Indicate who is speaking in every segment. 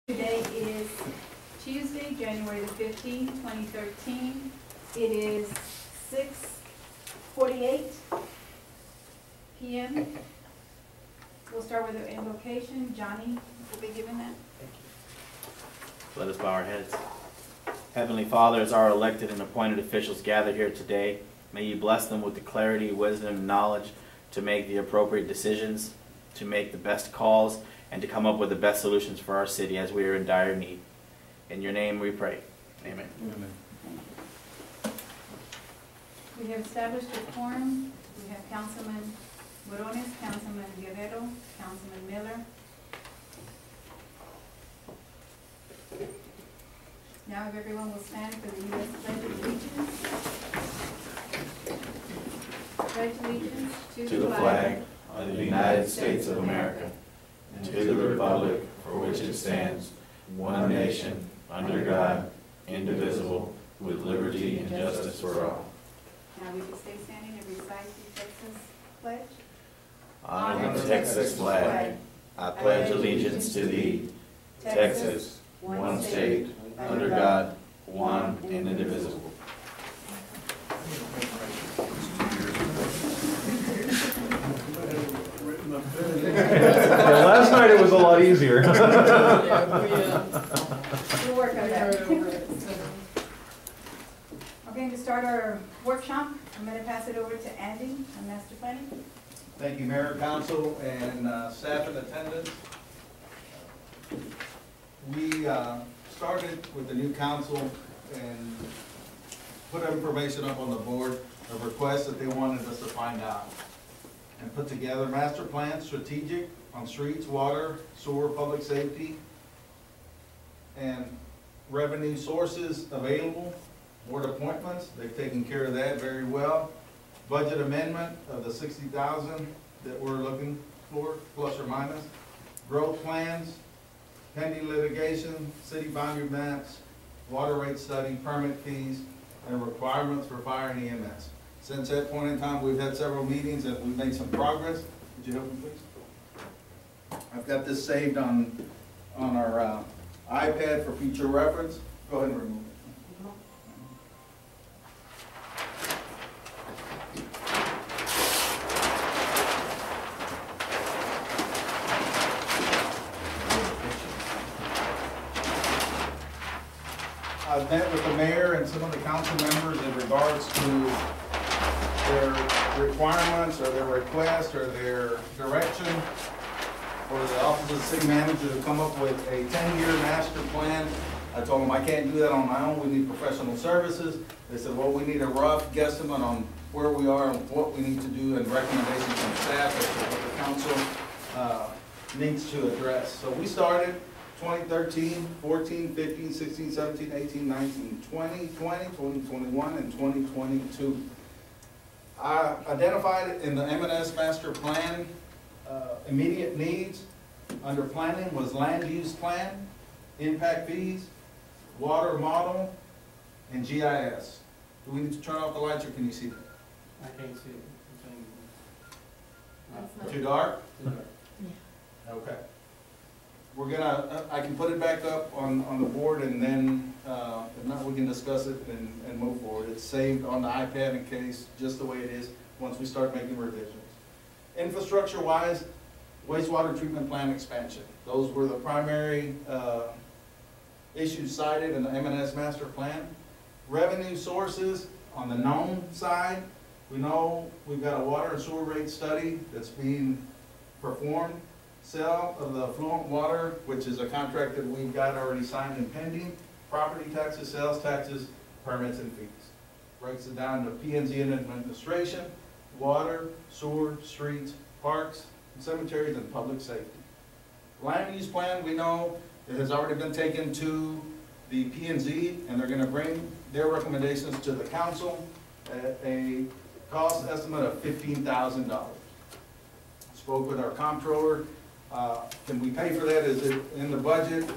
Speaker 1: Today is Tuesday, January the 15th, 2013. It is 6:48 p.m. We'll start with the invocation. Johnny will be giving that.
Speaker 2: Thank you. Let us bow our heads. Heavenly Father, as our elected and appointed officials gather here today, may you bless them with the clarity, wisdom, and knowledge to make the appropriate decisions, to make the best calls, and to come up with the best solutions for our city as we are in dire need. In your name we pray. Amen.
Speaker 1: Amen. We have established a quorum. We have Councilman Morones, Councilman Guerrero, Councilman Miller. Now if everyone will stand for the U.S. Pledge of Allegiance. Pledge allegiance
Speaker 3: to the flag of the United States of America, and to the republic for which it stands, one nation, under God, indivisible, with liberty and justice for all.
Speaker 1: Now we can stay standing and recite the Texas pledge.
Speaker 3: On the Texas flag, I pledge allegiance to thee, Texas, one state, under God, one and indivisible.
Speaker 4: Last night it was a lot easier.
Speaker 1: We'll work on that. Okay, to start our workshop, I'm going to pass it over to Andy on master planning.
Speaker 5: Thank you, Mayor, Council, and staff in attendance. We started with the new council and put information up on the board of requests that they wanted us to find out, and put together master plan, strategic on streets, water, sewer, public safety, and revenue sources available, board appointments. They've taken care of that very well. Budget amendment of the $60,000 that we're looking for, plus or minus. Growth plans, pending litigation, city boundary maps, water rate study, permit fees, and requirements for fire and EMS. Since that point in time, we've had several meetings and we've made some progress. Would you help me, please? I've got this saved on our iPad for future reference. Go ahead and remove it. I've met with the mayor and some of the council members in regards to their requirements or their request or their direction for the office of the city manager to come up with a 10-year master plan. I told them I can't do that on my own. We need professional services. They said, well, we need a rough guesstimate on where we are and what we need to do and recommendations from staff as to what the council needs to address. So we started 2013, 14, 15, 16, 17, 18, 19, 20, 20, 2021, and 2022. I identified in the M&S master plan immediate needs under planning was land use plan, impact fees, water model, and GIS. Do we need to turn off the lights or can you see them?
Speaker 6: I can't see it.
Speaker 5: Too dark?
Speaker 6: Too dark.
Speaker 5: Okay. We're gonna, I can put it back up on the board and then, if not, we can discuss it and move forward. It's saved on the iPad in case, just the way it is, once we start making revisions. Infrastructure-wise, wastewater treatment plant expansion. Those were the primary issues cited in the M&S master plan. Revenue sources on the known side, we know we've got a water and sewer rate study that's being performed. Sale of the affluent water, which is a contract that we've got already signed and pending. Property taxes, sales taxes, permits and fees. Breaks it down to P&Z and administration, water, sewer, streets, parks, cemeteries, and public safety. Land use plan, we know it has already been taken to the P&Z, and they're going to bring their recommendations to the council at a cost estimate of $15,000. Spoke with our comptroller. Can we pay for that? Is it in the budget?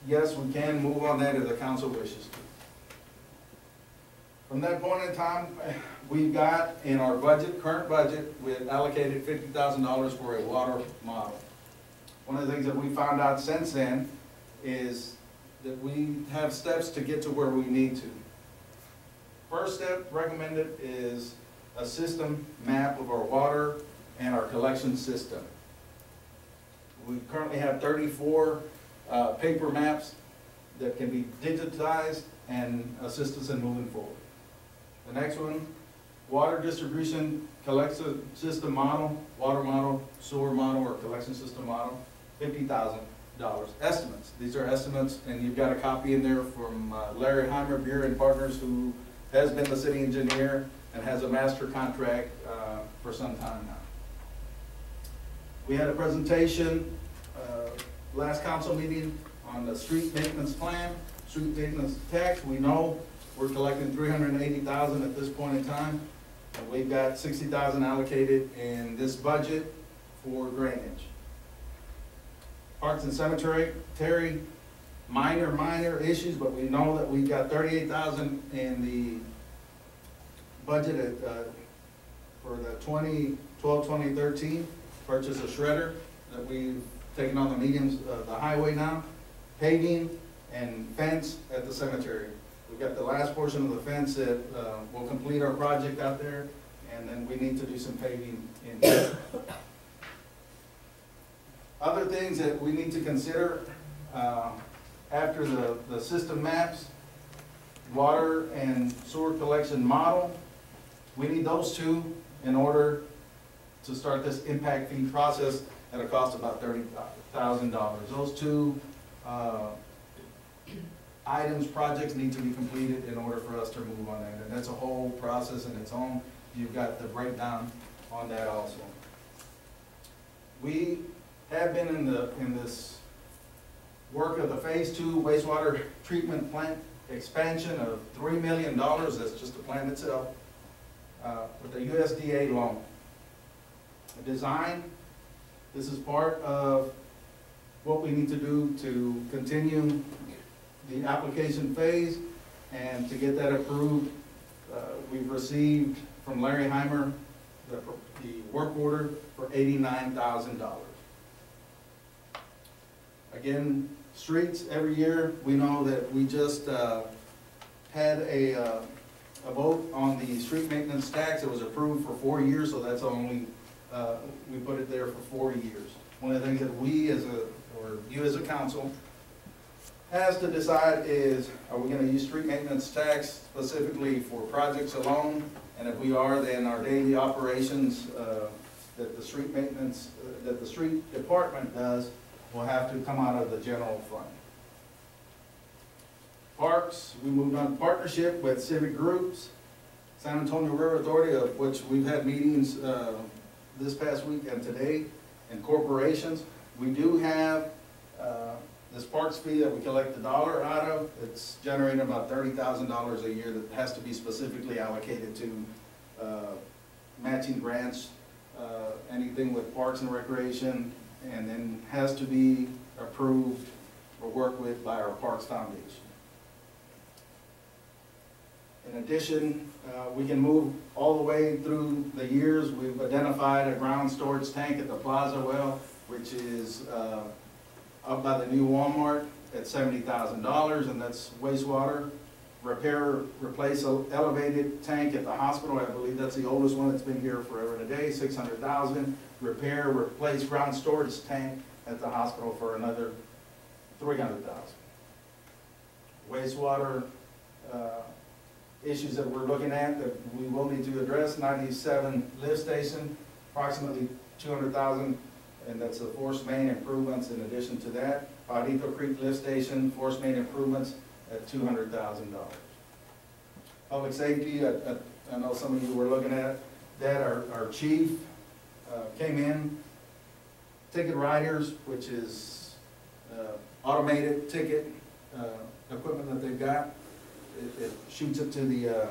Speaker 5: Yes, we can move on that if the council wishes to. From that point in time, we've got in our budget, current budget, we had allocated $50,000 for a water model. one of the things that we found out since then is that we have steps to get to where we need to. First step recommended is a system map of our water and our collection system. We currently have 34 paper maps that can be digitized and assist us in moving forward. The next one, water distribution collection system model, water model, sewer model, or collection system model, $50,000 estimates. These are estimates, and you've got a copy in there from Larry Heimer, Beer and Partners, who has been the city engineer and has a master contract for some time now. We had a presentation last council meeting on the street maintenance plan, street maintenance tax. We know we're collecting $380,000 at this point in time. And we've got $60,000 allocated in this budget for drainage. Parks and cemetery, minor issues, but we know that we've got $38,000 in the budget for the 2012-2013 purchase a shredder that we've taken on the mediums, the highway now, paving and fence at the cemetery. We've got the last portion of the fence that will complete our project out there, and then we need to do some paving in there. Other things that we need to consider after the system maps, water and sewer collection model, we need those two in order to start this impact fee process at a cost of about $30,000. Those two items, projects need to be completed in order for us to move on that. And that's a whole process in its own. You've got the breakdown on that also. We have been in this work of the phase 2 wastewater treatment plant expansion of $3 million. That's just the plant itself, with a USDA loan. The design, this is part of what we need to do to continue the application phase and to get that approved. We've received from Larry Heimer the work order for $89,000. Again, streets, every year, we know that we just had a vote on the street maintenance tax. It was approved for 4 years, so that's only, we put it there for 4 years. One of the things that we or you as a council has to decide is, are we gonna use street maintenance tax specifically for projects alone? And if we are, then our daily operations that the street maintenance, that the street department does, will have to come out of the general fund. Parks, we moved on to partnership with civic groups, San Antonio River Authority, of which we've had meetings this past week and today, and corporations. We do have this parks fee that we collect $1 out of. It's generating about $30,000 a year that has to be specifically allocated to matching grants, anything with parks and recreation, and then has to be approved or worked with by our Parks Foundation. In addition, we can move all the way through the years. We've identified a ground storage tank at the Plaza Well, which is up by the new Walmart at $70,000, and that's wastewater. Repair, replace elevated tank at the hospital. I believe that's the oldest one that's been here forever and a day, $600,000. Repair, replace ground storage tank at the hospital for another $300,000. Wastewater issues that we're looking at that we will need to address, 97 lift station, approximately $200,000, and that's the force main improvements in addition to that. Pajarito Creek lift station, force main improvements at $200,000. Public safety, I know some of you were looking at that. Our chief came in. Ticket riders, which is automated ticket equipment that they've got. It shoots it to the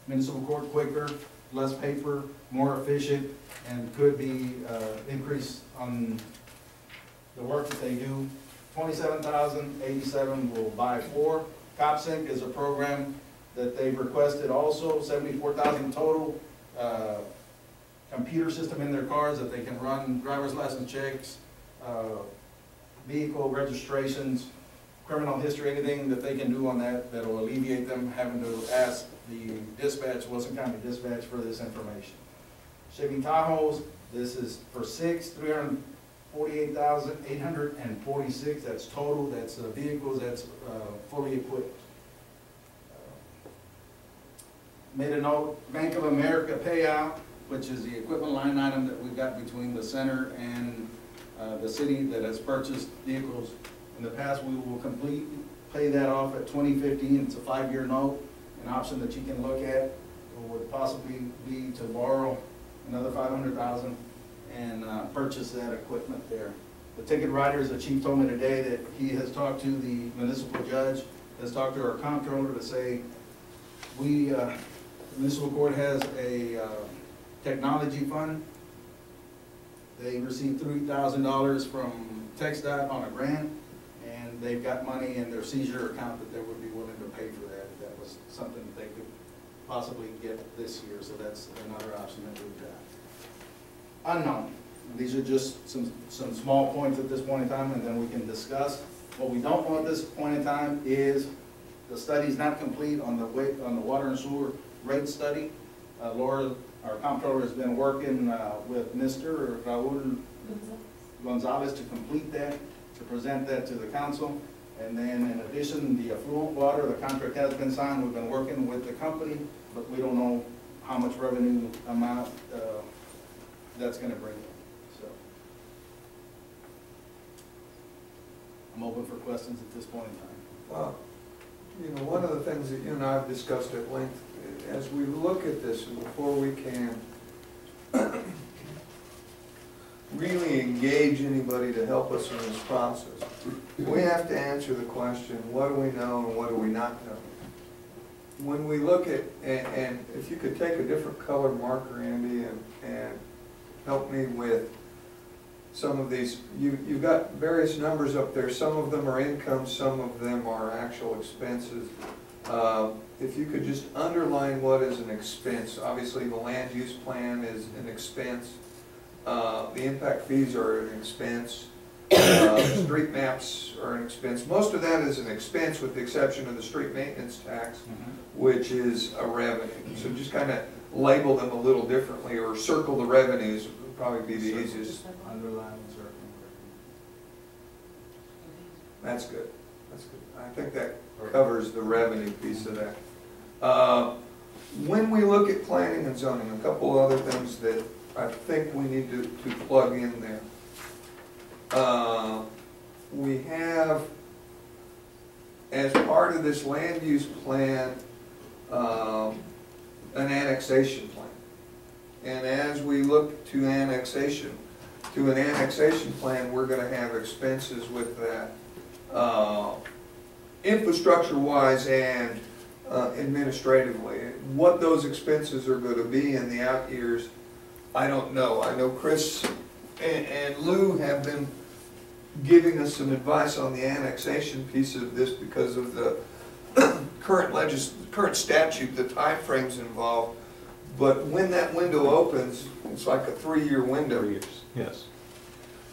Speaker 5: municipal court quicker, less paper, more efficient, and could be increased on the work that they do. $27,087 will buy 4. CopSync is a program that they've requested also, $74,000 total. Computer system in their cars that they can run driver's license checks vehicle registrations, criminal history, anything that they can do on that, that'll alleviate them having to ask the dispatch, Wilson County Dispatch, for this information. Chevy Tahoes, this is for 348,846, that's total, that's vehicles, that's fully equipped. Made a note, Bank of America payout, which is the equipment line item that we've got between the center and the city that has purchased vehicles. In the past, we will pay that off at 2015. It's a 5-year note, an option that you can look at, or would possibly be to borrow another $500,000 and purchase that equipment there. The ticket writers, the chief told me today that he has talked to the municipal judge, has talked to our comptroller to say, the municipal court has a technology fund. They received $3,000 from TxDOT on a grant, and they've got money in their seizure account that they would be willing to pay for that. If that was something that they could possibly get this year, so that's another option that we've got. Unknown. These are just some small points at this point in time, and then we can discuss. What we don't know at this point in time is the study's not complete on the water and sewer rate study. Laura, our comptroller, has been working with Mr. Raul Gonzalez to complete that, to present that to the council. And then in addition, the affluent water, the contract has been signed. We've been working with the company, but we don't know how much revenue amount that's going to bring in. So I'm open for questions at this point in time.
Speaker 4: Well, you know, one of the things that you and I have discussed at length, as we look at this and before we can really engage anybody to help us in this process, we have to answer the question, what do we know and what do we not know? When we look at, and if you could take a different color marker, Andy, and help me with some of these, you've got various numbers up there. Some of them are income, some of them are actual expenses. If you could just underline what is an expense. Obviously the land use plan is an expense. The impact fees are an expense. Street maps are an expense. Most of that is an expense with the exception of the street maintenance tax, which is a revenue. So just kind of label them a little differently, or circle the revenues would probably be the easiest.
Speaker 5: Underline and circle.
Speaker 4: That's good. That's good. I think that covers the revenue piece of that. When we look at planning and zoning, a couple other things that I think we need to plug in there. We have, as part of this land use plan, an annexation plan. And as we look to an annexation plan, we're going to have expenses with that, infrastructure-wise and administratively. What those expenses are going to be in the out years, I don't know. I know Chris and Lou have been giving us some advice on the annexation piece of this because of the current statute, the time frames involved. But when that window opens, it's like a 3-year window.
Speaker 3: 3 years, yes.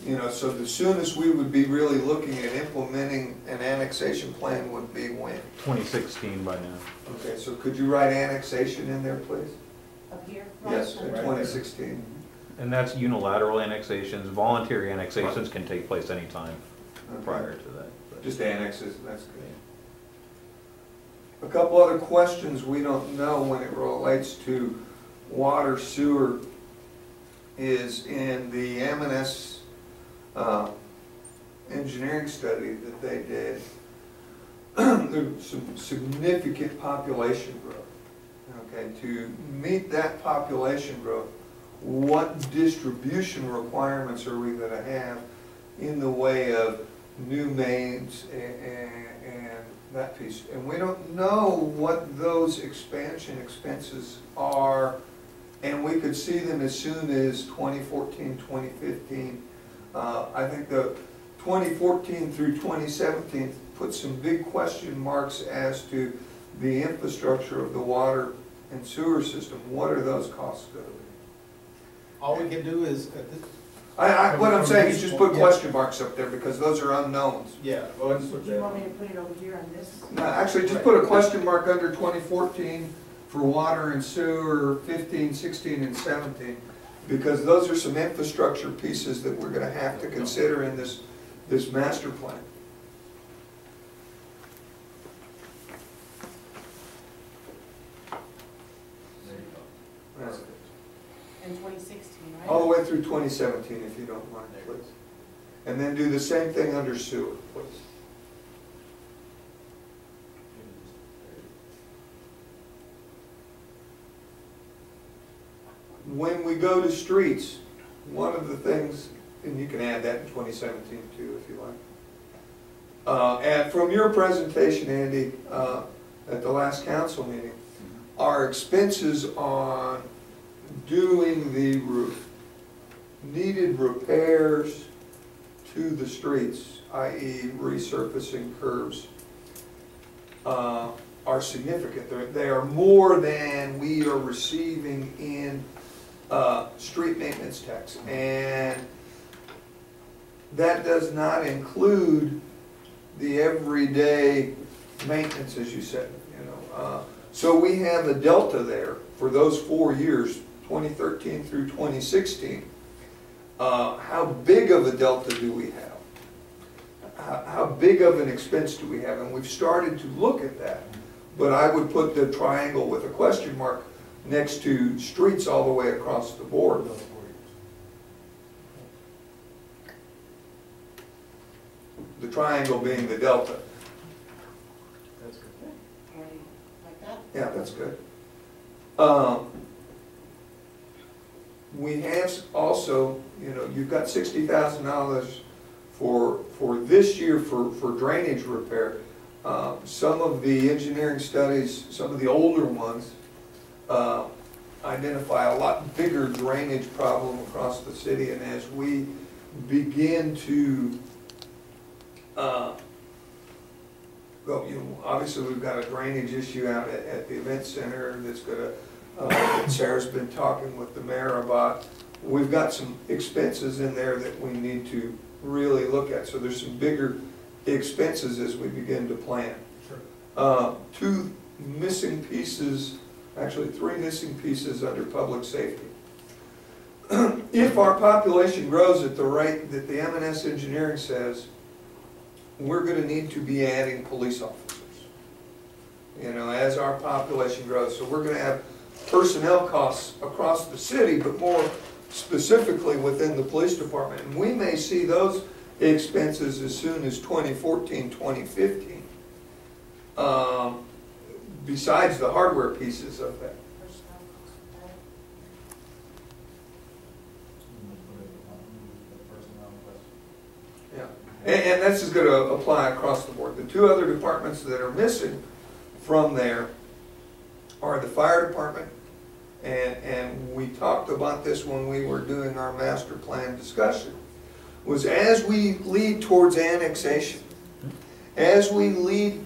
Speaker 4: You know, so the soonest we would be really looking at implementing an annexation plan would be when?
Speaker 3: 2016 by now.
Speaker 4: Okay, so could you write annexation in there, please?
Speaker 1: Up here?
Speaker 4: Yes, in
Speaker 5: Right
Speaker 4: 2016.
Speaker 3: And that's unilateral annexations. Voluntary annexations can take place anytime prior to that. But
Speaker 4: Just annexes, that's good. A couple other questions we don't know when it relates to water, sewer, is in the M&S engineering study that they did. There's some significant population growth. Okay, to meet that population growth, what distribution requirements are we going to have in the way of new mains and that piece? And we don't know what those expansion expenses are, and we could see them as soon as 2014, 2015. I think the 2014 through 2017 put some big question marks as to the infrastructure of the water and sewer system. What are those costs going to be?
Speaker 5: All we can do is,
Speaker 4: What I'm saying is just put question marks up there, because those are unknowns.
Speaker 5: Yeah, go ahead and put
Speaker 6: Do you
Speaker 5: that.
Speaker 6: want me to put it over here on this?
Speaker 4: No, actually, just put a question mark under 2014 for water and sewer, 15, 16, and 17, because those are some infrastructure pieces that we're gonna have to consider in this master plan. That's it.
Speaker 6: In 2016, right?
Speaker 4: All the way through 2017, if you don't mind, please. And then do the same thing under sewer, please. When we go to streets, one of the things, and you can add that in 2017 too, if you like. And from your presentation, Andy, at the last council meeting, our expenses on doing the needed repairs to the streets, i.e. resurfacing curbs, are significant. They are more than we are receiving in street maintenance tax. And that does not include the everyday maintenance, as you said, you know. So we have a delta there for those 4 years, 2013 through 2016. How big of a delta do we have? How big of an expense do we have? And we've started to look at that. But I would put the triangle with a question mark next to streets all the way across the board. The triangle being the delta.
Speaker 5: That's good.
Speaker 6: Like that?
Speaker 4: Yeah, that's good. We have also, you know, you've got $60,000 for this year for drainage repair. Some of the engineering studies, some of the older ones, identify a lot bigger drainage problem across the city, and as we begin to go, you know, obviously we've got a drainage issue out at the event center that's gonna, that Sarah's been talking with the mayor about. We've got some expenses in there that we need to really look at, so there's some bigger expenses as we begin to plan.
Speaker 5: Sure.
Speaker 4: 2 missing pieces, actually 3 missing pieces under public safety. If our population grows at the rate that the M&S engineering says, we're going to need to be adding police officers, you know, as our population grows. So we're going to have personnel costs across the city, but more specifically within the police department. And we may see those expenses as soon as 2014, 2015, besides the hardware pieces of that. Yeah, and this is going to apply across the board. The 2 other departments that are missing from there are the fire department, and we talked about this when we were doing our master plan discussion, was as we lead towards annexation, as we lead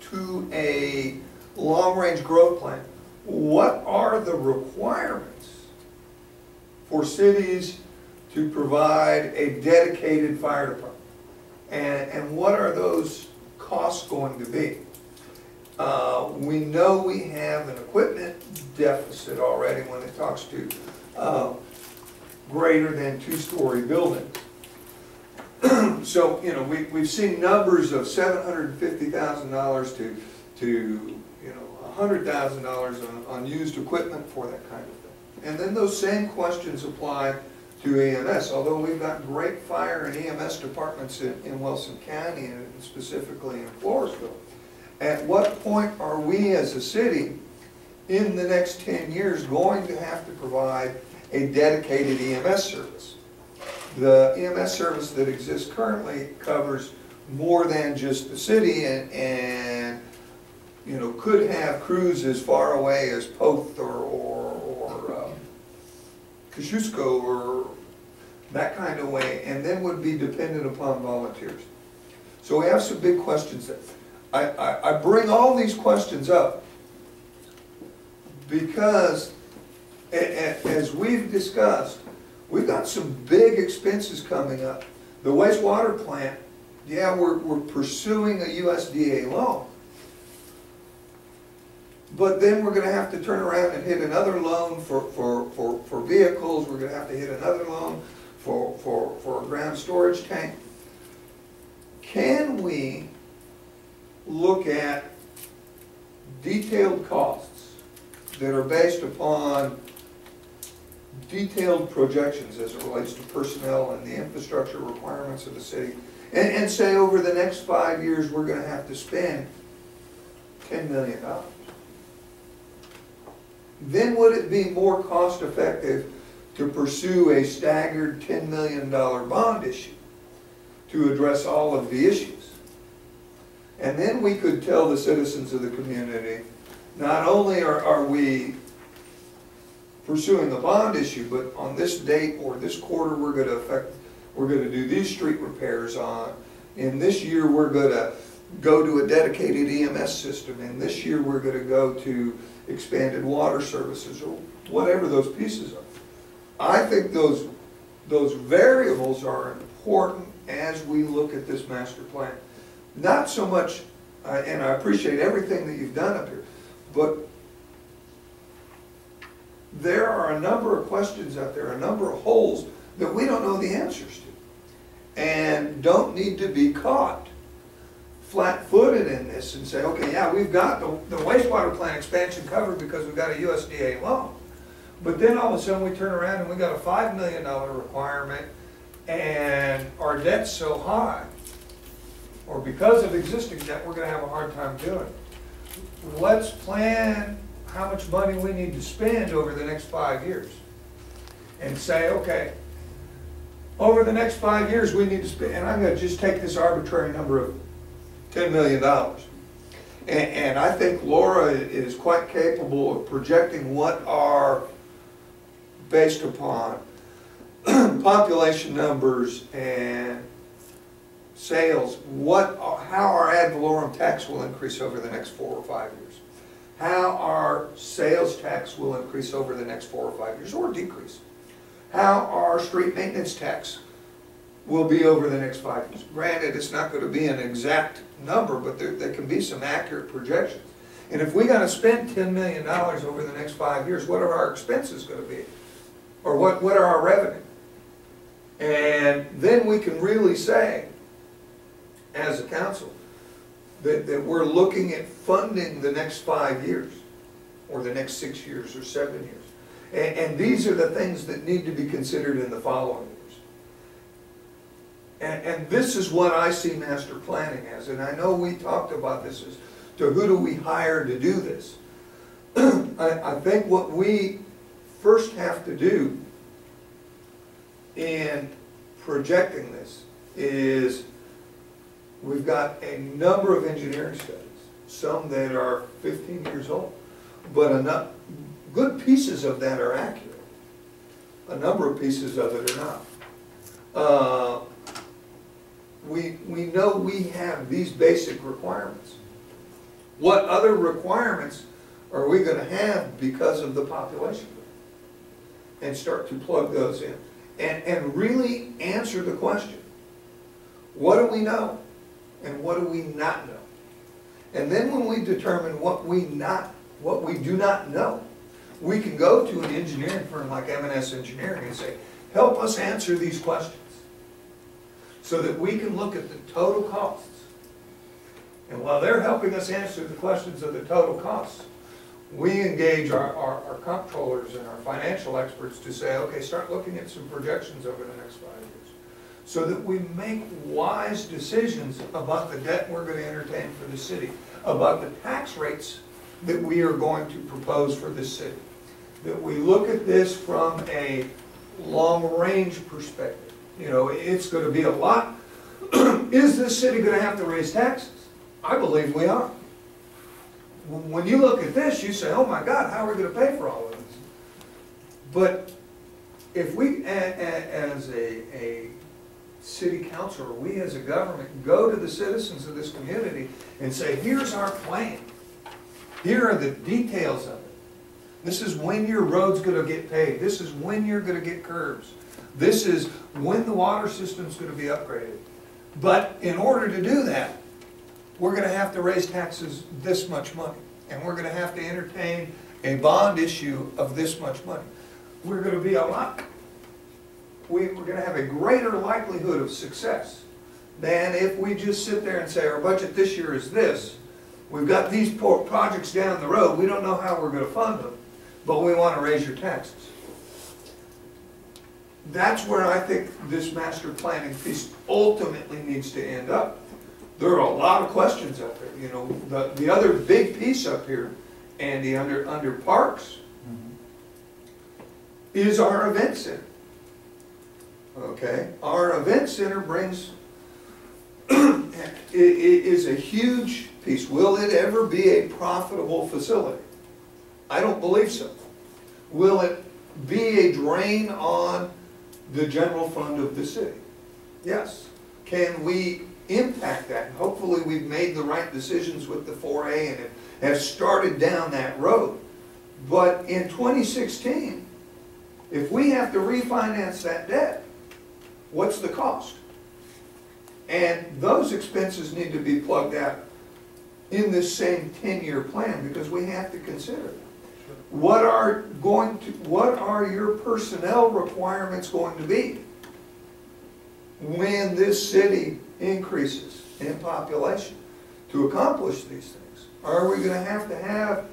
Speaker 4: to a long-range growth plan, what are the requirements for cities to provide a dedicated fire department? And what are those costs going to be? We know we have an equipment deficit already when it talks to greater than 2-story buildings. So, you know, we've seen numbers of $750,000 to you know, $100,000 on used equipment for that kind of thing. And then those same questions apply to EMS. Although we've got great fire and EMS departments in Wilson County and specifically in Floresville, at what point are we as a city in the next 10 years going to have to provide a dedicated EMS service? The EMS service that exists currently covers more than just the city, and you know, could have crews as far away as Poth or Kosciuszko or that kind of way, and then would be dependent upon volunteers. So we have some big questions there. I bring all these questions up because, as we've discussed, We've got some big expenses coming up. The wastewater plant, yeah, we're pursuing a USDA loan. But then we're gonna have to turn around and hit another loan for vehicles, we're gonna have to hit another loan for a ground storage tank. Can we look at detailed costs that are based upon detailed projections as it relates to personnel and the infrastructure requirements of the city, and say over the next 5 years, we're gonna have to spend $10 million. Then would it be more cost effective to pursue a staggered $10 million bond issue to address all of the issues? And then we could tell the citizens of the community, not only are we pursuing the bond issue, but on this date or this quarter, we're gonna do these street repairs on. In this year, we're gonna go to a dedicated EMS system. And this year, we're gonna go to expanded water services, or whatever those pieces are. I think those variables are important as we look at this master plan. Not so much, and I appreciate everything that you've done up here, but there are a number of questions out there, a number of holes that we don't know the answers to, and don't need to be caught flat-footed in this and say, okay, yeah, we've got the wastewater plant expansion covered because we've got a USDA loan. But then all of a sudden we turn around and we got a $5 million requirement and our debt's so high, or because of existing debt, we're gonna have a hard time doing it. Let's plan how much money we need to spend over the next 5 years. And say, okay, over the next 5 years we need to spend, and I'm gonna just take this arbitrary number of $10 million. And I think Laura is quite capable of projecting what are, based upon population numbers and sales, how our ad valorem tax will increase over the next 4 or 5 years. How our sales tax will increase over the next 4 or 5 years, or decrease. How our street maintenance tax will be over the next 5 years. Granted, it's not going to be an exact number, but there can be some accurate projections. And if we got to spend $10 million over the next 5 years, what are our expenses going to be? Or what are our revenue? And then we can really say, as a council, that we're looking at funding the next 5 years, or the next 6 years, or 7 years. And these are the things that need to be considered in the following years. And this is what I see master planning as. And I know we talked about this as to who do we hire to do this. I think what we first have to do in projecting this is we've got a number of engineering studies, some that are 15 years old, but enough good pieces of that are accurate. A number of pieces of it are not. We know we have these basic requirements. What other requirements are we going to have because of the population? And start to plug those in. And really answer the question, what do we know and what do we not know? And then when we determine what we do not know, we can go to an engineering firm like M&S Engineering and say, help us answer these questions, so that we can look at the total costs. And while they're helping us answer the questions of the total costs, we engage our comptrollers and our financial experts to say, okay, start looking at some projections over the next 5 years, so that we make wise decisions about the debt we're going to entertain for the city, about the tax rates that we are going to propose for this city. That we look at this from a long-range perspective. You know, it's going to be a lot. Is this city going to have to raise taxes? I believe we are. When you look at this, you say, oh my God, how are we going to pay for all of this? But if we, as a city council, or we as a government, go to the citizens of this community and say, here's our plan. Here are the details of it. This is when your road's going to get paved. This is when you're going to get curbs. This is when the water system's gonna be upgraded. But in order to do that, we're gonna have to raise taxes this much money. And we're gonna have to entertain a bond issue of this much money. We're gonna be a lot, we're gonna have a greater likelihood of success than if we just sit there and say, our budget this year is this. We've got these projects down the road, we don't know how we're gonna fund them, but we wanna raise your taxes. That's where I think this master planning piece ultimately needs to end up. There are a lot of questions up there, you know, the other big piece up here, Andy, under parks, is our event center. Okay, our event center brings, it is a huge piece. Will it ever be a profitable facility? I don't believe so. Will it be a drain on the general fund of the city? Yes. Can we impact that? Hopefully we've made the right decisions with the 4A and have started down that road. But in 2016, if we have to refinance that debt, what's the cost? And those expenses need to be plugged out in this same 10-year plan, because we have to consider it. What are your personnel requirements going to be when this city increases in population to accomplish these things? Are we going to have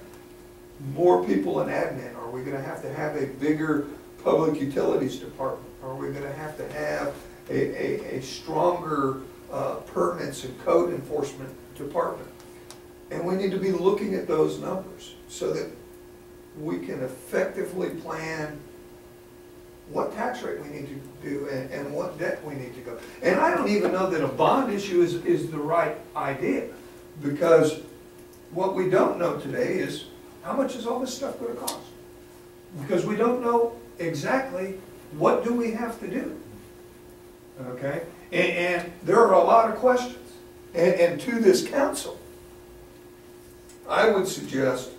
Speaker 4: more people in admin? Are we going to have a bigger public utilities department? Are we going to have a stronger permits and code enforcement department? And we need to be looking at those numbers so that we can effectively plan what tax rate we need to do and what debt we need to go. And I don't even know that a bond issue is the right idea, because what we don't know today is how much is all this stuff going to cost? Because we don't know exactly what do we have to do. Okay? And there are a lot of questions. And to this council, I would suggest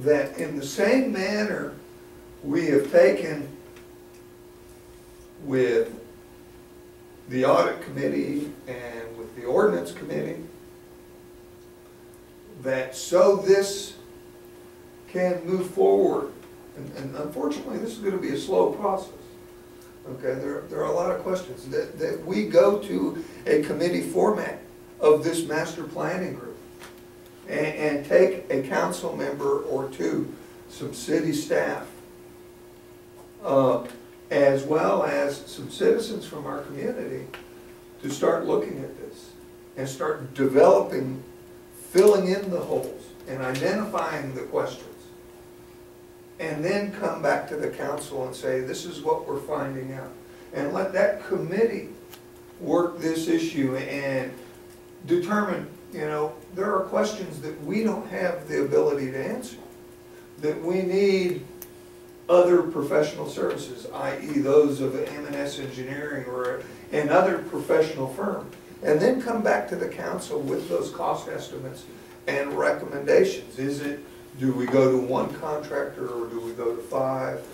Speaker 4: that in the same manner we have taken with the audit committee and with the ordinance committee, that so this can move forward, and unfortunately this is going to be a slow process. Okay, there are a lot of questions, that we go to a committee format of this master planning group and take a council member or two, some city staff, as well as some citizens from our community, to start looking at this and start developing, filling in the holes and identifying the questions, and then come back to the council and say, this is what we're finding out. And let that committee work this issue and determine, you know, there are questions that we don't have the ability to answer, that we need other professional services, i.e. those of M&S Engineering or another professional firm, and then come back to the council with those cost estimates and recommendations. Do we go to one contractor or do we go to 5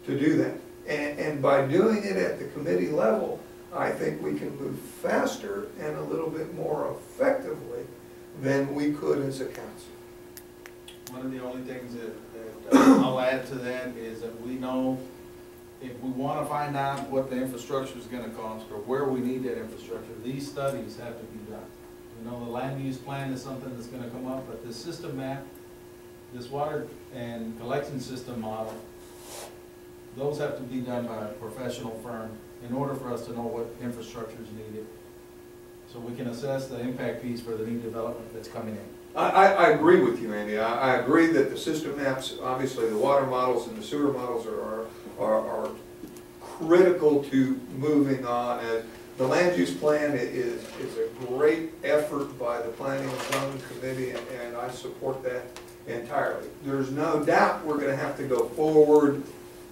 Speaker 4: to do that? And by doing it at the committee level, I think we can move faster and a little bit more effectively than we could as a council.
Speaker 5: One of the only things that I'll add to that is that we know if we want to find out what the infrastructure is going to cost or where we need that infrastructure, these studies have to be done. You know, the land use plan is something that's going to come up, but the system map, this water and collection system model, those have to be done by a professional firm in order for us to know what infrastructure is needed, so we can assess the impact piece for the new development that's coming in.
Speaker 4: I agree with you, Andy. I agree that the system maps, obviously the water models and the sewer models are critical to moving on. The land use plan is a great effort by the Planning and Zoning Committee, and I support that entirely. There's no doubt we're going to have to go forward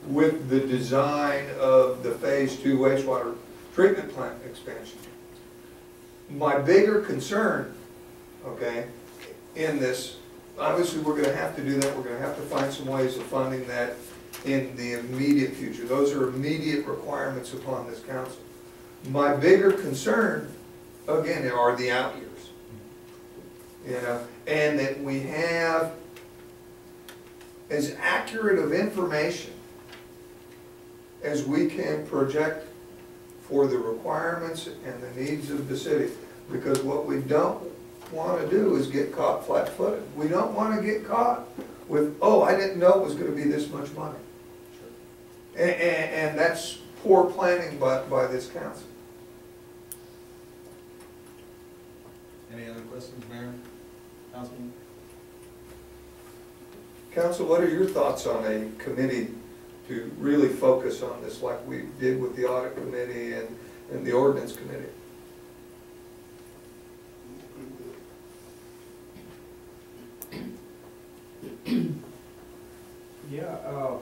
Speaker 4: with the design of the Phase 2 wastewater treatment plant expansion. My bigger concern, okay, in this, obviously we're going to have to do that. We're going to have to find some ways of funding that in the immediate future. Those are immediate requirements upon this council. My bigger concern, again, are the out years. You know, and that we have as accurate of information as we can project for the requirements and the needs of the city. Because what we don't want to do is get caught flat-footed. We don't want to get caught with, oh, I didn't know it was going to be this much money. And that's poor planning by this council.
Speaker 5: Any other questions, Mayor? Councilman?
Speaker 4: Council, what are your thoughts on a committee to really focus on this like we did with the audit committee and the ordinance committee?
Speaker 7: Yeah,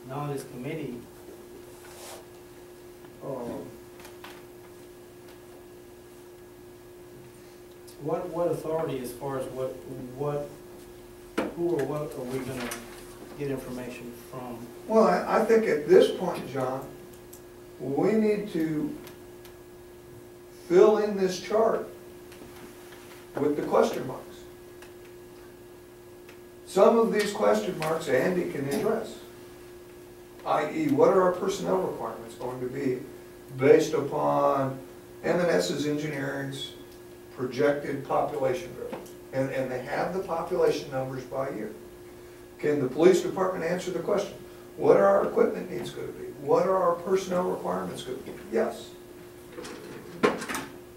Speaker 7: now this committee, what authority as far as who or what are we gonna get information from?
Speaker 4: Well, I think at this point, John, we need to fill in this chart with the question marks. Some of these question marks Andy can address, i.e. what are our personnel requirements going to be based upon M&S's engineering's projected population growth? And they have the population numbers by year. Can the police department answer the question? What are our equipment needs going to be? What are our personnel requirements going to be? Yes.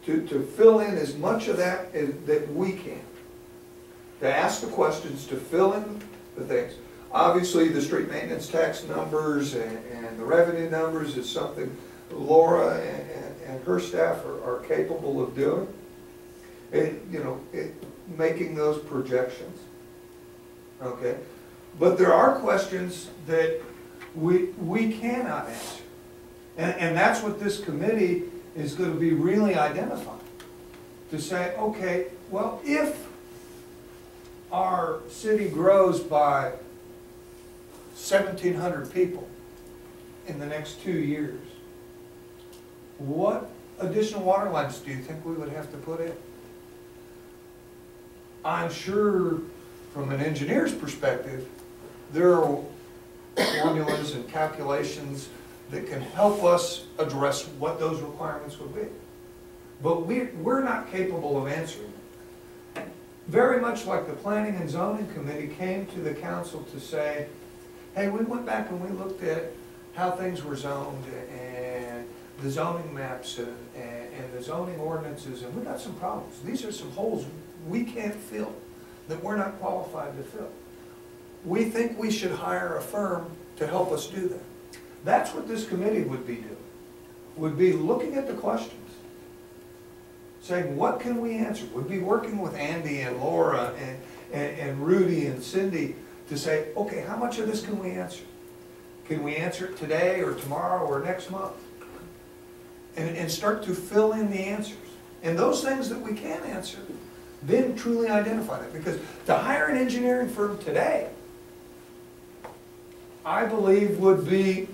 Speaker 4: To fill in as much of that that we can. To ask the questions, to fill in the things. Obviously, the street maintenance tax numbers and the revenue numbers is something Laura and her staff are capable of doing. Making those projections. Okay? But there are questions that we cannot answer. And that's what this committee is going to be really identifying. To say, okay, well, if our city grows by 1,700 people in the next 2 years, what additional water lines do you think we would have to put in? I'm sure from an engineer's perspective, there are formulas and calculations that can help us address what those requirements would be. But we're not capable of answering it. Very much like the Planning and Zoning Committee came to the council to say, hey, we went back and we looked at how things were zoned and the zoning maps and the zoning ordinances, and we got some problems. These are some holes we can't fill, that we're not qualified to fill. We think we should hire a firm to help us do that. That's what this committee would be doing, would be looking at the questions, saying what can we answer, would be working with Andy and Laura and Rudy and Cindy to say, okay, how much of this can we answer? Can we answer it today or tomorrow or next month? And start to fill in the answers. And those things that we can answer, then truly identify it. Because to hire an engineering firm today, I believe would be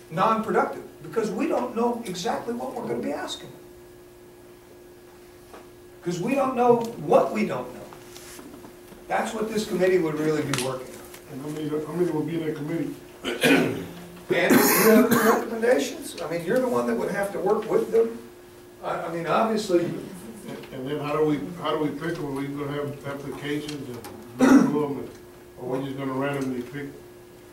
Speaker 4: non-productive, because we don't know exactly what we're going to be asking. Because we don't know what we don't know. That's what this committee would really be working on.
Speaker 3: And how many will be in that committee?
Speaker 4: And do you have any recommendations? I mean, you're the one that would have to work with them. I mean, obviously.
Speaker 3: And then how do we pick them? Are we gonna have applications and go through them, or we're just gonna randomly pick?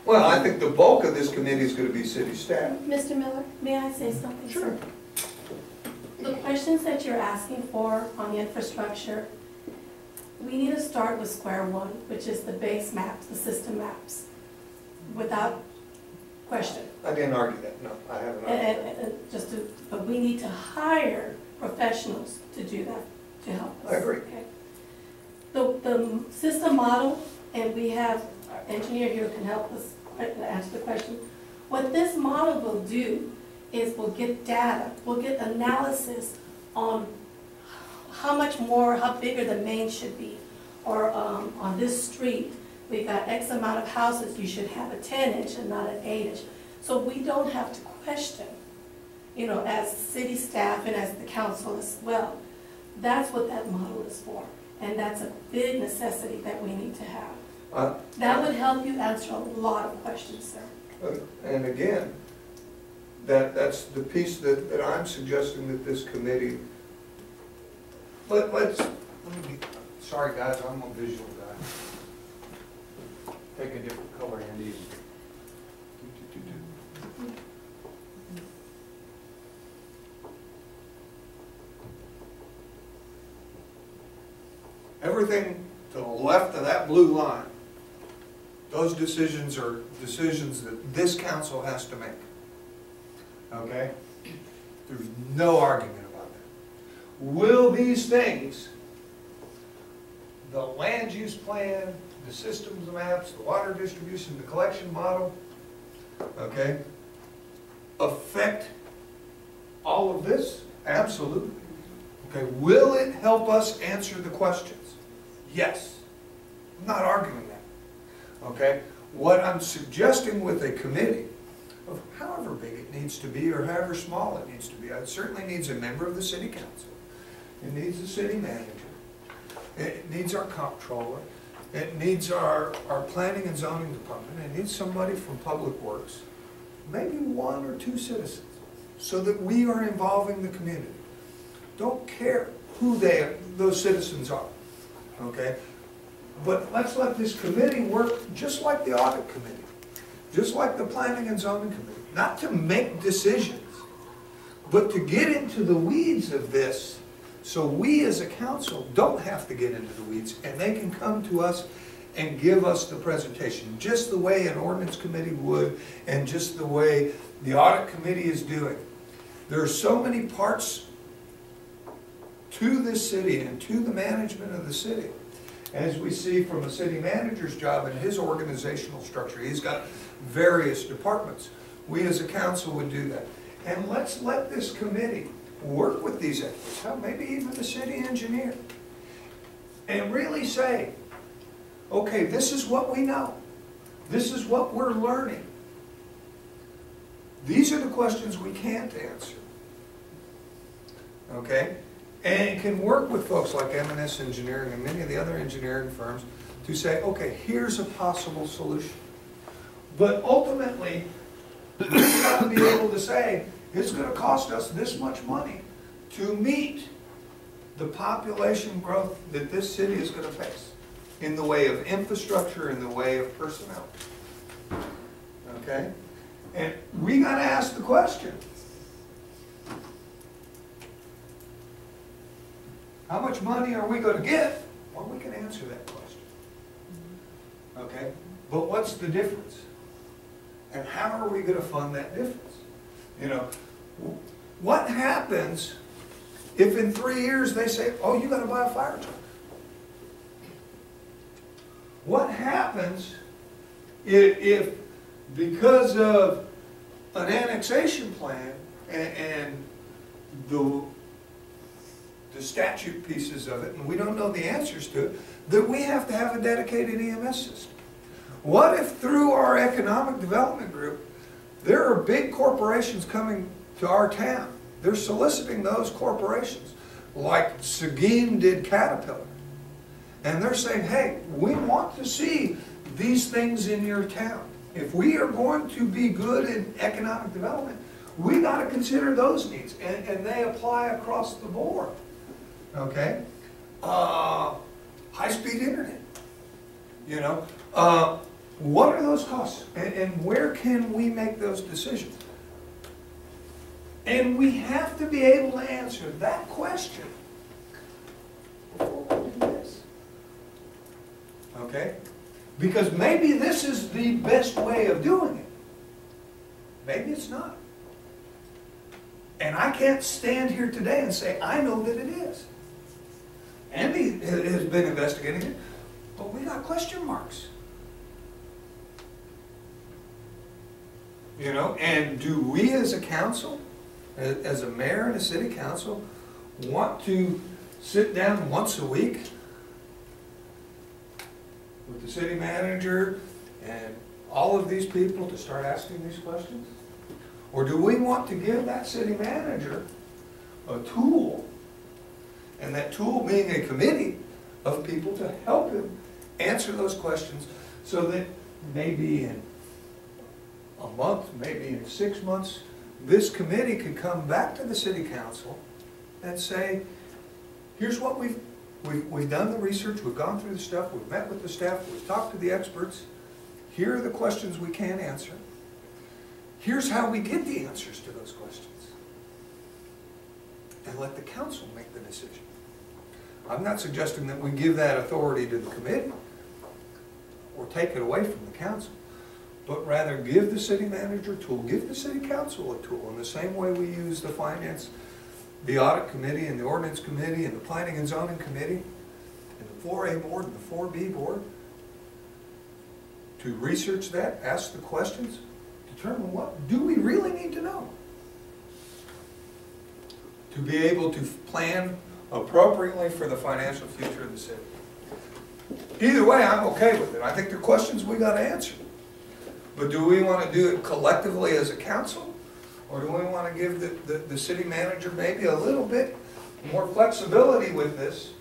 Speaker 4: Well, I think the bulk of this committee is going to be city staff.
Speaker 8: Mr. Miller, may I say something, sir?
Speaker 4: Sure.
Speaker 8: The questions that you're asking for on the infrastructure, we need to start with square one, which is the base maps, the system maps, without question.
Speaker 4: I didn't argue that, no, I haven't argued that.
Speaker 8: But we need to hire professionals to do that, to help us.
Speaker 4: I agree.
Speaker 8: Okay? The system model, and we have our engineer here who can help us answer the question. What this model will do is we'll get data, we'll get analysis on how much more, how bigger the main should be, or on this street, we got X amount of houses, you should have a 10-inch and not an 8-inch. So we don't have to question, you know, as city staff and as the council as well. That's what that model is for, and that's a big necessity that we need to have. That would help you answer a lot of questions, sir.
Speaker 4: And again, that's the piece that I'm suggesting that this committee, let me be, sorry guys, I'm a visual guy.
Speaker 3: Take a different color, Andy.
Speaker 4: Everything to the left of that blue line, those decisions are decisions that this council has to make. Okay? There's no argument about that. Will these things, the land use plan, the systems maps, the water distribution, the collection model, okay, affect all of this? Absolutely. Okay, will it help us answer the questions? Yes. I'm not arguing that. Okay? What I'm suggesting with a committee, of however big it needs to be or however small it needs to be, it certainly needs a member of the city council. It needs a city manager. It needs our comptroller. It needs our planning and zoning department. It needs somebody from public works. Maybe 1 or 2 citizens, so that we are involving the community. Don't care who those citizens are, okay? But let's let this committee work just like the audit committee, just like the planning and zoning committee, not to make decisions, but to get into the weeds of this, so we as a council don't have to get into the weeds, and they can come to us and give us the presentation, just the way an ordinance committee would, and just the way the audit committee is doing. There are so many parts to this city and to the management of the city. As we see from the city manager's job and his organizational structure, he's got various departments. We as a council would do that. And let's let this committee work with these experts, maybe even the city engineer, and really say, okay, this is what we know. This is what we're learning. These are the questions we can't answer. Okay? And can work with folks like M&S Engineering and many of the other engineering firms to say, okay, here's a possible solution. But ultimately, we've got to be able to say, it's going to cost us this much money to meet the population growth that this city is going to face in the way of infrastructure, in the way of personnel. Okay? And we got to ask the question, how much money are we going to get? Well, we can answer that question. Okay? But what's the difference? And how are we going to fund that difference? You know, what happens if in 3 years they say, oh, you got to buy a fire truck? What happens if because of an annexation plan and the statute pieces of it, and we don't know the answers to it, that we have to have a dedicated EMS system? What if through our economic development group, there are big corporations coming to our town? They're soliciting those corporations, like Seguin did Caterpillar. And they're saying, hey, we want to see these things in your town. If we are going to be good in economic development, we got to consider those needs. And they apply across the board. Okay? High-speed internet. You know? What are those costs? And where can we make those decisions? And we have to be able to answer that question before we do this. Okay? Because maybe this is the best way of doing it. Maybe it's not. And I can't stand here today and say, I know that it is. Andy has been investigating it, but we got question marks. You know, and do we as a council, as a mayor and a city council, want to sit down once a week with the city manager and all of these people to start asking these questions? Or do we want to give that city manager a tool, and that tool being a committee of people to help him answer those questions, so that maybe in a month, maybe in 6 months, this committee could come back to the city council and say, here's what we've done the research, we've gone through the stuff, we've met with the staff, we've talked to the experts, here are the questions we can't answer. Here's how we get the answers to those questions. And let the council make the decision. I'm not suggesting that we give that authority to the committee or take it away from the council, but rather give the city manager a tool, give the city council a tool in the same way we use the finance, the audit committee and the ordinance committee and the planning and zoning committee and the 4A board and the 4B board to research that, ask the questions, determine what do we really need to know to be able to plan appropriately for the financial future of the city. Either way, I'm okay with it. I think they're questions we got to answer. But do we want to do it collectively as a council? Or do we want to give the city manager maybe a little bit more flexibility with this?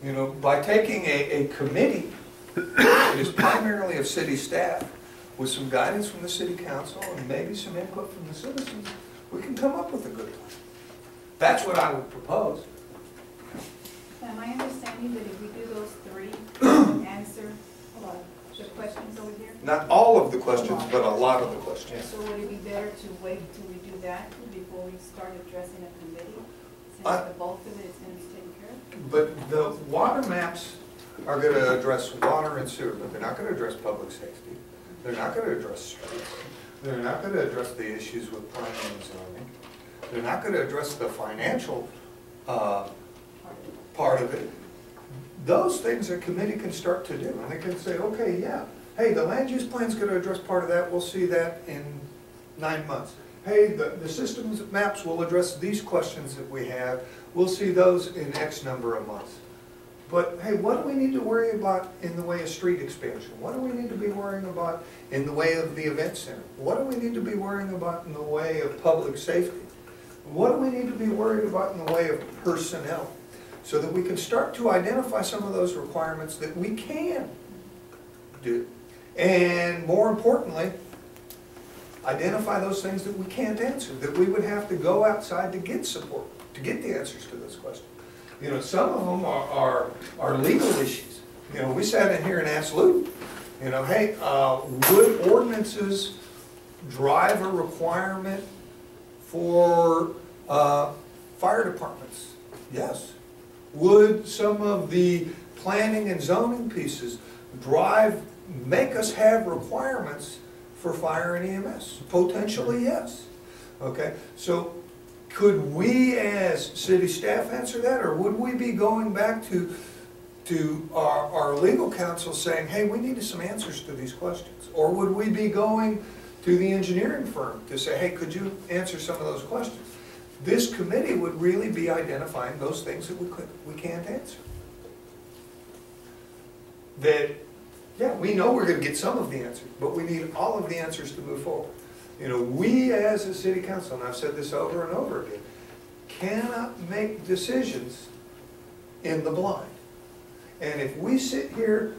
Speaker 4: You know, by taking a committee that is primarily of city staff with some guidance from the city council and maybe some input from the citizens, we can come up with a good plan. That's what I would propose.
Speaker 1: Am I understanding that if we do those three, answer the questions over here?
Speaker 4: Not all of the questions, but a lot of the questions.
Speaker 1: So would it be better to wait till we do that before we start addressing a committee? Since the bulk of it is going to be taken care of?
Speaker 4: But the water maps are going to address water and sewer, but they're not going to address public safety. They're not going to address streets. They're not going to address the issues with planning and zoning. They're not going to address the financial part of it. Those things a committee can start to do. And they can say, okay, yeah, hey, the land use plan's going to address part of that. We'll see that in 9 months. Hey, the systems maps will address these questions that we have. We'll see those in X number of months. But hey, what do we need to worry about in the way of street expansion? What do we need to be worrying about in the way of the event center? What do we need to be worrying about in the way of public safety? What do we need to be worried about in the way of personnel? So that we can start to identify some of those requirements that we can do. And more importantly, identify those things that we can't answer, that we would have to go outside to get support, to get the answers to those questions. You know, some of them are legal issues. You know, we sat in here and asked Lou, you know, hey, would ordinances drive a requirement for fire departments? Yes. Would some of the planning and zoning pieces make us have requirements for fire and EMS? Potentially, yes. Okay, so could we as city staff answer that, or would we be going back to our legal counsel saying, hey, we need some answers to these questions? Or would we be going to the engineering firm to say, hey, could you answer some of those questions? This committee would really be identifying those things that we can't answer. That, yeah, we know we're going to get some of the answers, but we need all of the answers to move forward. You know, we as a city council, and I've said this over and over again, cannot make decisions in the blind. And if we sit here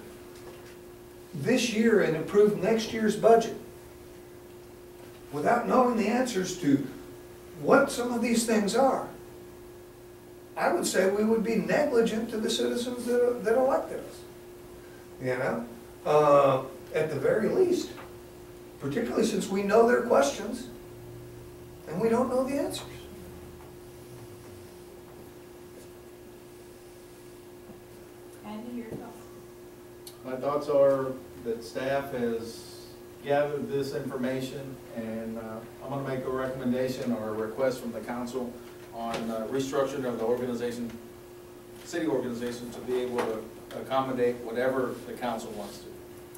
Speaker 4: this year and approve next year's budget without knowing the answers to what some of these things are, I would say we would be negligent to the citizens that elected us. You know, at the very least, particularly since we know their questions and we don't know the answers.
Speaker 1: Andy, your thoughts?
Speaker 5: My thoughts are that staff has gathered this information, and I'm going to make a recommendation or a request from the council on restructuring of the organization, city organization, to be able to accommodate whatever the council wants to.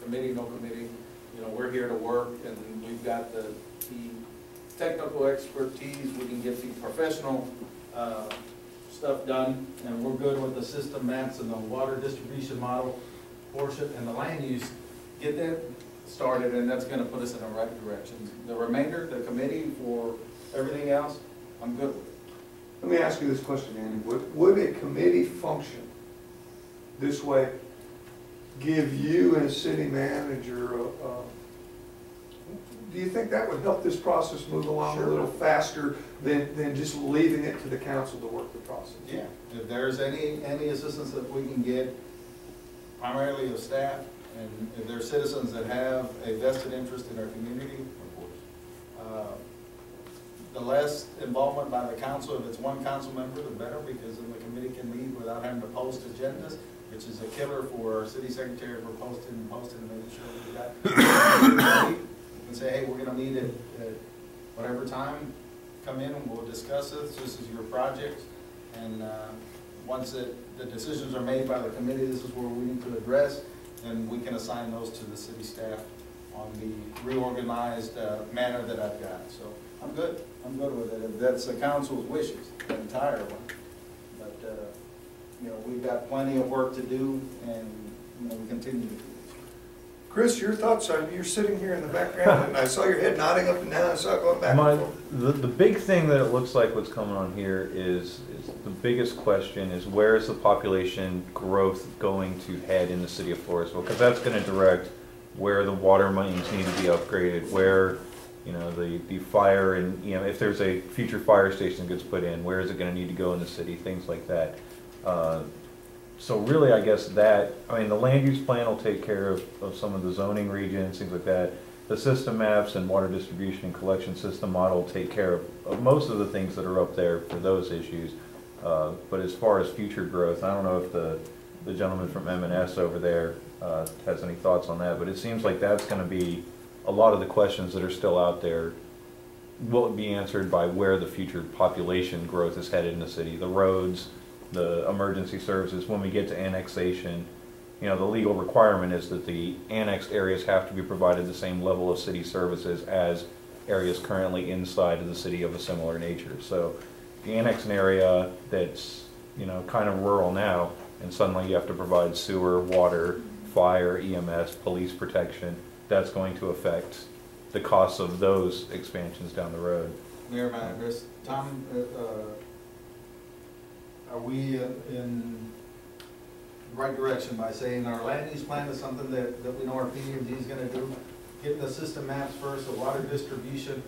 Speaker 5: Committee, no committee, you know, we're here to work, and we've got the technical expertise. We can get the professional stuff done, and we're good with the system maps and the water distribution model. portion and the land use, get that started, and that's gonna put us in the right direction. The remainder, the committee for everything else, I'm good with.
Speaker 4: Let me ask you this question, Andy. Would a committee function this way give you as city manager, do you think that would help this process move along a little faster than just leaving it to the council to work the process?
Speaker 5: Yeah, if there's any assistance that we can get, primarily of staff, and if there's citizens that have a vested interest in our community, of course. The less involvement by the council, if it's one council member, the better, because then the committee can meet without having to post agendas, which is a killer for our city secretary for posting and making sure we got. And say, hey, we're gonna meet at whatever time, come in and we'll discuss this is your project. And once the decisions are made by the committee, this is where we need to address, then we can assign those to the city staff on the reorganized manner that I've got. So I'm good with it, if that's the council's wishes, the entire one. But, you know, we've got plenty of work to do, and, you know, we continue to do this.
Speaker 4: Chris, your thoughts on, you're sitting here in the background, and I saw your head nodding up and down, I saw it going back and forth.
Speaker 3: The big thing that it looks like what's coming on here is the biggest question is where is the population growth going to head in the city of Floresville? Because that's going to direct where the water mains need to be upgraded, where, you know, the fire and, you know, if there's a future fire station that gets put in, where is it going to need to go in the city, things like that. So really, I guess the land use plan will take care of some of the zoning regions, things like that. The system maps and water distribution and collection system model will take care of most of the things that are up there for those issues. But as far as future growth, I don't know if the gentleman from M&S over there has any thoughts on that, but it seems like that's going to be a lot of the questions that are still out there will be answered by where the future population growth is headed in the city. The roads, the emergency services, when we get to annexation, you know, the legal requirement is that the annexed areas have to be provided the same level of city services as areas currently inside of the city of a similar nature. So the annexed area that's, you know, kind of rural now, and suddenly you have to provide sewer, water, fire, EMS, police protection, that's going to affect the costs of those expansions down the road.
Speaker 5: Mayor, Chris, Tom, are we in the right direction by saying our land use plan is something that we know our PMD is gonna do? Getting the system maps first, the water distribution,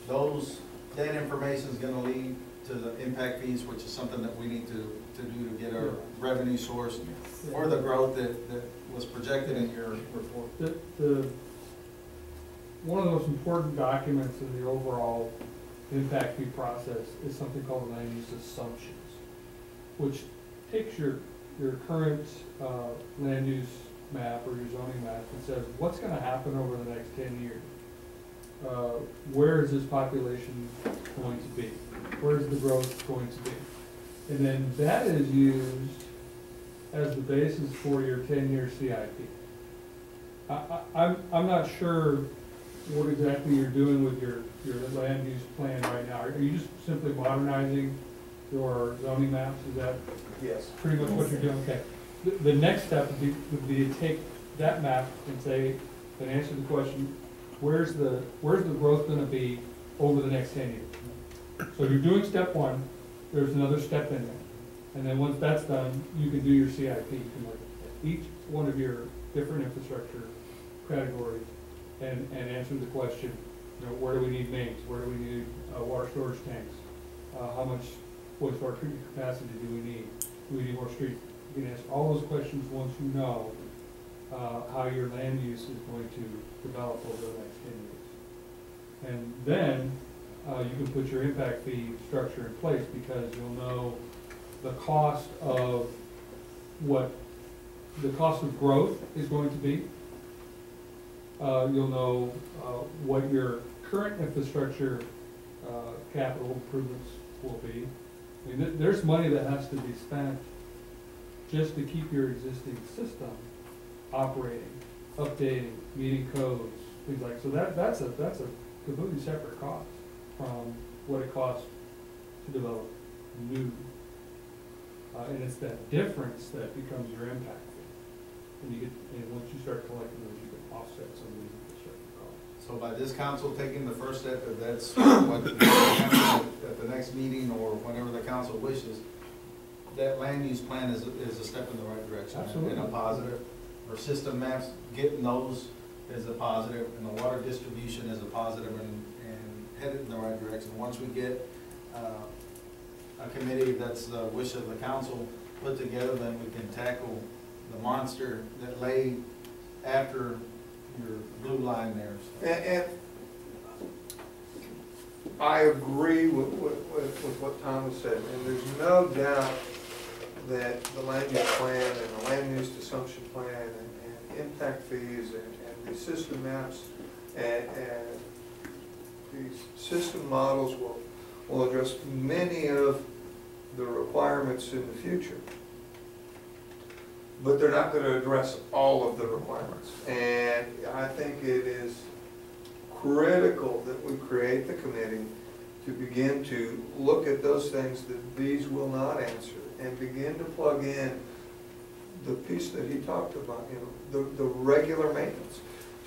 Speaker 5: that information is gonna lead to the impact fees, which is something that we need to do to get our revenue source for the growth that was projected in your report.
Speaker 9: One of the most important documents in the overall impact fee process is something called land use assumptions, which takes your current land use map or your zoning map and says, what's going to happen over the next 10 years? Where is this population going to be? Where is the growth going to be? And then that is used as the basis for your 10-year CIP. I'm not sure what exactly you're doing with your land use plan right now. Are you just simply modernizing your zoning maps? Is that
Speaker 4: Yes.
Speaker 9: pretty much what you're doing? Okay. The next step would be to take that map and say, and answer the question, where's the growth going to be over the next 10 years? So you're doing step one, there's another step in there. And then once that's done, you can do your CIP. You can look at each one of your different infrastructure categories and answer the question, you know, where do we need mains? Where do we need water storage tanks? How much wastewater treatment capacity do we need? Do we need more streets? You can ask all those questions once you know how your land use is going to develop over the next 10 years. And then you can put your impact fee structure in place, because you'll know the cost of growth is going to be. You'll know what your current infrastructure capital improvements will be. I mean, there's money that has to be spent just to keep your existing system operating, updating, meeting codes, things like so. That's a completely separate cost from what it costs to develop new. And it's that difference that becomes your impact fee. and once you start collecting those, you can offset some of these infrastructure costs.
Speaker 5: So by this council taking the first step, if that's what happens at the next meeting or whenever the council wishes, that land use plan is a step in the right direction.
Speaker 9: Absolutely.
Speaker 5: And a positive. Our system maps, getting those is a positive, and the water distribution is a positive and headed in the right direction. Once we get a committee that's the wish of the council put together, then we can tackle the monster that lay after your blue line there.
Speaker 4: And I agree with what Thomas said, and there's no doubt that the land use plan and the land use assumption plan and impact fees and the system maps and these system models will address many of the requirements in the future. But they're not going to address all of the requirements. And I think it is critical that we create the committee to begin to look at those things that these will not answer and begin to plug in the piece that he talked about, you know, the regular maintenance,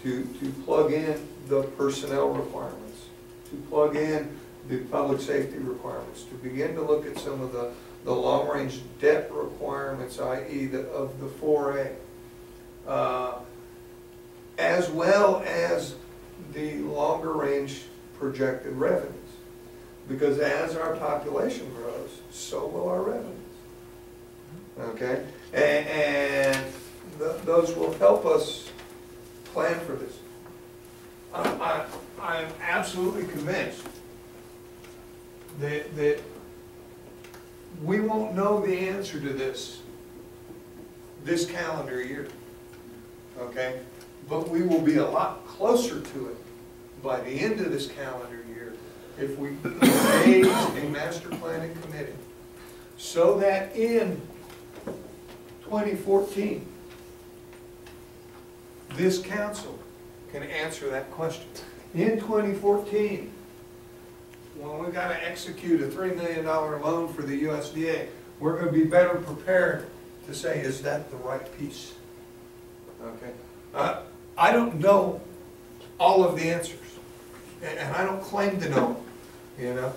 Speaker 4: to plug in the personnel requirements, to plug in the public safety requirements, to begin to look at some of the long-range debt requirements, i.e. of the 4A, as well as the longer-range projected revenues. Because as our population grows, so will our revenues. Okay? And those will help us plan for this. I'm absolutely convinced that we won't know the answer to this calendar year, okay? But we will be a lot closer to it by the end of this calendar year if we engage a master planning committee, so that in 2014, this council can answer that question. In 2014, when we got to execute a $3 million loan for the USDA, we're going to be better prepared to say, is that the right piece? Okay. I don't know all of the answers, and I don't claim to know, you know.